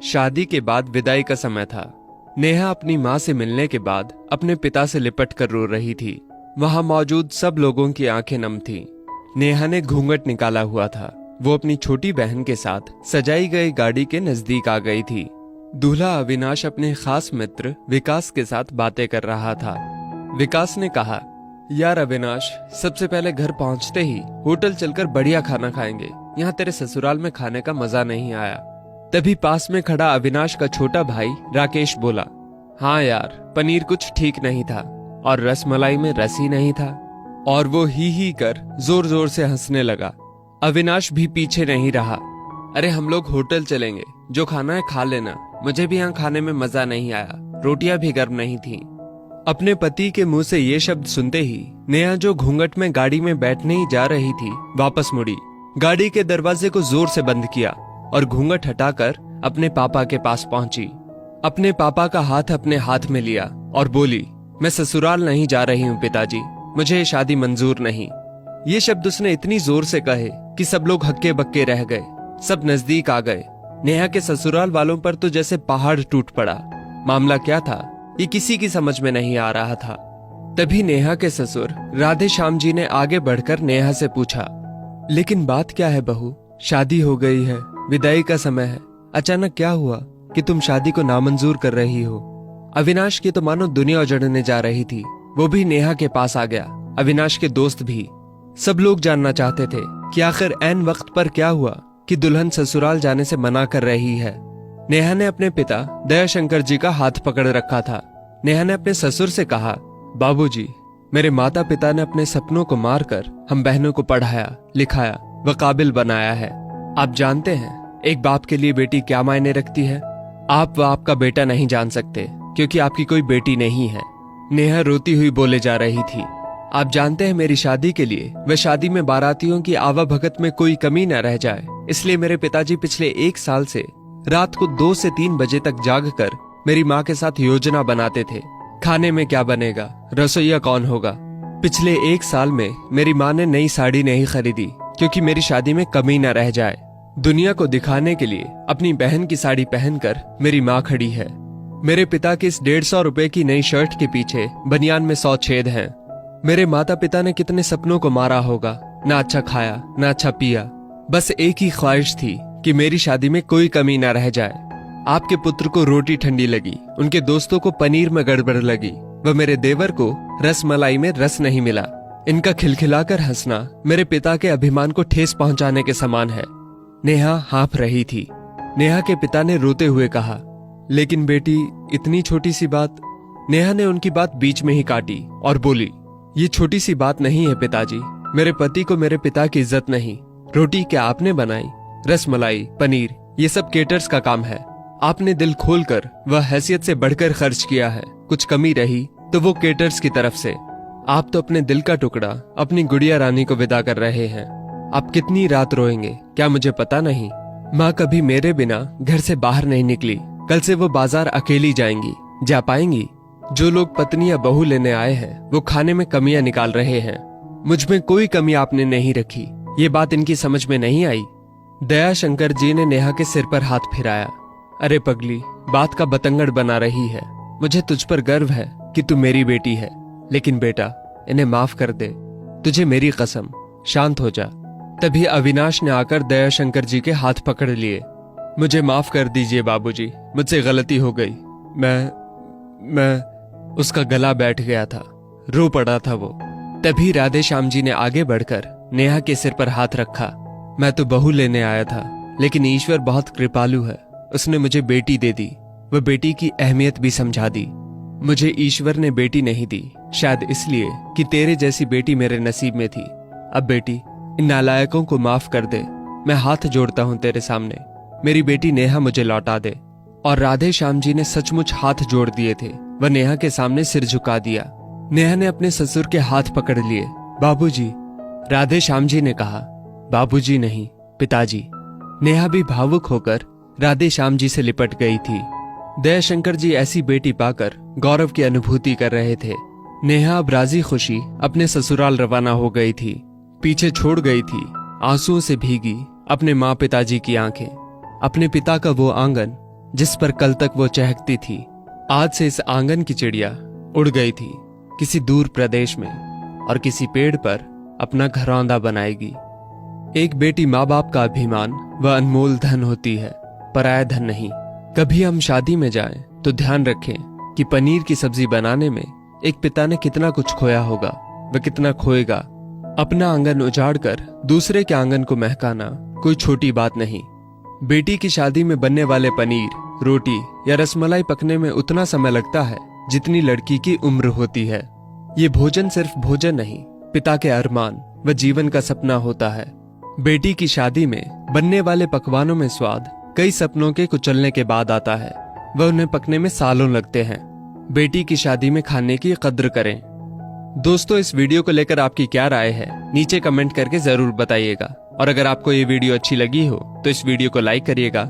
शादी के बाद विदाई का समय था। नेहा अपनी माँ से मिलने के बाद अपने पिता से लिपट कर रो रही थी। वहां मौजूद सब लोगों की आंखें नम थीं। नेहा ने घूंघट निकाला हुआ था। वो अपनी छोटी बहन के साथ सजाई गई गाड़ी के नजदीक आ गई थी। दूल्हा अविनाश अपने खास मित्र विकास के साथ बातें कर रहा था। विकास ने कहा, यार अविनाश, सबसे पहले घर पहुंचते ही होटल चलकर बढ़िया खाना खाएंगे। यहाँ तेरे ससुराल में खाने का मजा नहीं आया। तभी पास में खड़ा अविनाश का छोटा भाई राकेश बोला, हाँ यार, पनीर कुछ ठीक नहीं था और रसमलाई में रस ही नहीं था। और वो ही कर जोर जोर से हंसने लगा। अविनाश भी पीछे नहीं रहा। अरे हम लोग होटल चलेंगे, जो खाना है खा लेना, मुझे भी यहाँ खाने में मजा नहीं आया, रोटियां भी गर्म नहीं थी। अपने पति के मुंह से ये शब्द सुनते ही नेहा, जो घूंघट में गाड़ी में बैठने ही जा रही थी, वापस मुड़ी, गाड़ी के दरवाजे को जोर से बंद किया और घूंघट हटाकर अपने पापा के पास पहुंची। अपने पापा का हाथ अपने हाथ में लिया और बोली, मैं ससुराल नहीं जा रही हूँ पिताजी, मुझे शादी मंजूर नहीं। ये शब्द उसने इतनी जोर से कहे कि सब लोग हक्के बक्के रह गए। सब नजदीक आ गए। नेहा के ससुराल वालों पर तो जैसे पहाड़ टूट पड़ा। मामला क्या था, ये किसी की समझ में नहीं आ रहा था। तभी नेहा के ससुर राधे श्याम जी ने आगे बढ़कर नेहा से पूछा, लेकिन बात क्या है बहू? शादी हो गई है, विदाई का समय है, अचानक क्या हुआ कि तुम शादी को नामंजूर कर रही हो? अविनाश की तो मानो दुनिया उजड़ने जा रही थी। वो भी नेहा के पास आ गया, अविनाश के दोस्त भी। सब लोग जानना चाहते थे कि आखिर ऐन वक्त पर क्या हुआ कि दुल्हन ससुराल जाने से मना कर रही है। नेहा ने अपने पिता दयाशंकर जी का हाथ पकड़ रखा था। नेहा ने अपने ससुर से कहा, बाबूजी, मेरे माता पिता ने अपने सपनों को मारकर हम बहनों को पढ़ाया, लिखाया व काबिल बनाया है। आप जानते हैं एक बाप के लिए बेटी क्या मायने रखती है? आप व आपका बेटा नहीं जान सकते, क्योंकि आपकी कोई बेटी नहीं है। नेहा रोती हुई बोले जा रही थी, आप जानते हैं मेरी शादी के लिए व शादी में बारातियों की आवाभगत में कोई कमी न रह जाए, इसलिए मेरे पिताजी पिछले 1 साल से रात को 2 से 3 बजे तक जागकर मेरी माँ के साथ योजना बनाते थे। खाने में क्या बनेगा, रसोइया कौन होगा। पिछले 1 साल में मेरी माँ ने नई साड़ी नहीं खरीदी, क्योंकि मेरी शादी में कमी न रह जाए। दुनिया को दिखाने के लिए अपनी बहन की साड़ी पहनकर मेरी माँ खड़ी है। मेरे पिता की इस 150 रुपए की नई शर्ट के पीछे बनियान में 100 छेद हैं। मेरे माता पिता ने कितने सपनों को मारा होगा, ना अच्छा खाया ना अच्छा पिया, बस एक ही ख्वाहिश थी कि मेरी शादी में कोई कमी ना रह जाए। आपके पुत्र को रोटी ठंडी लगी, उनके दोस्तों को पनीर में गड़बड़ लगी व मेरे देवर को रसमलाई में रस नहीं मिला। इनका खिलखिलाकर हंसना मेरे पिता के अभिमान को ठेस पहुंचाने के समान है। नेहा हाँफ रही थी। नेहा के पिता ने रोते हुए कहा, लेकिन बेटी, इतनी छोटी सी बात। नेहा ने उनकी बात बीच में ही काटी और बोली, ये छोटी सी बात नहीं है पिताजी, मेरे पति को मेरे पिता की इज्जत नहीं। रोटी क्या आपने बनाई? रसमलाई, पनीर, ये सब केटर्स का काम है। आपने दिल खोलकर वह हैसियत से बढ़कर खर्च किया है। कुछ कमी रही तो वो केटर्स की तरफ से। आप तो अपने दिल का टुकड़ा अपनी गुड़िया रानी को विदा कर रहे हैं। आप कितनी रात रोएंगे क्या मुझे पता नहीं। माँ कभी मेरे बिना घर से बाहर नहीं निकली। कल से वो बाजार अकेली जाएंगी। जा पाएंगी? जो लोग पत्नी या बहू लेने आए हैं वो खाने में कमियां निकाल रहे हैं। मुझ में कोई कमी आपने नहीं रखी। ये बात इनकी समझ में नहीं आई। दयाशंकर जी ने नेहा के सिर पर हाथ फिराया। अरे पगली, बात का बतंगड़ बना रही है। मुझे तुझ पर गर्व है कि तू मेरी बेटी है, लेकिन बेटा, इन्हें माफ कर दे। तुझे मेरी कसम, शांत हो जा। तभी अविनाश ने आकर दयाशंकर जी के हाथ पकड़ लिए। मुझे माफ कर दीजिए बाबूजी, मुझसे गलती हो गई। मैं उसका गला बैठ गया था, रो पड़ा था वो। तभी राधे श्याम जी ने आगे बढ़कर नेहा के सिर पर हाथ रखा। मैं तो बहू लेने आया था, लेकिन ईश्वर बहुत कृपालु है, उसने मुझे बेटी दे दी। वह बेटी की अहमियत भी समझा दी। मुझे ईश्वर ने बेटी नहीं दी, शायद इसलिए कि तेरे जैसी बेटी मेरे नसीब में थी। अब बेटी, इन नालायकों को माफ कर दे। मैं हाथ जोड़ता हूँ तेरे सामने, मेरी बेटी नेहा मुझे लौटा दे। और राधे श्याम जी ने सचमुच हाथ जोड़ दिए थे। वह नेहा के सामने सिर झुका दिया। नेहा ने अपने ससुर के हाथ पकड़ लिए। बाबूजी, राधे श्याम जी ने कहा। बाबूजी नहीं, पिताजी। नेहा भी भावुक होकर राधे श्याम जी से लिपट गई थी। दयाशंकर जी ऐसी बेटी पाकर गौरव की अनुभूति कर रहे थे। नेहा अब राजी खुशी अपने ससुराल रवाना हो गई थी। पीछे छोड़ गई थी आंसुओं से भीगी अपने माँ पिताजी की आंखें, अपने पिता का वो आंगन जिस पर कल तक वो चहकती थी, आज से इस आंगन की चिड़िया उड़ गई थी किसी दूर प्रदेश में और किसी पेड़ पर अपना घरौंदा बनाएगी। एक बेटी माँ बाप का अभिमान व अनमोल धन होती है, पराया धन नहीं। कभी हम शादी में जाएं तो ध्यान रखें कि पनीर की सब्जी बनाने में एक पिता ने कितना कुछ खोया होगा व कितना खोएगा। अपना आंगन उजाड़कर दूसरे के आंगन को महकाना कोई छोटी बात नहीं। बेटी की शादी में बनने वाले पनीर, रोटी या रसमलाई पकने में उतना समय लगता है जितनी लड़की की उम्र होती है। ये भोजन सिर्फ भोजन नहीं, पिता के अरमान व जीवन का सपना होता है। बेटी की शादी में बनने वाले पकवानों में स्वाद कई सपनों के कुचलने के बाद आता है वह उन्हें पकने में सालों लगते हैं। बेटी की शादी में खाने की कद्र करें। दोस्तों, इस वीडियो को लेकर आपकी क्या राय है नीचे कमेंट करके जरूर बताइएगा। और अगर आपको ये वीडियो अच्छी लगी हो तो इस वीडियो को लाइक करिएगा।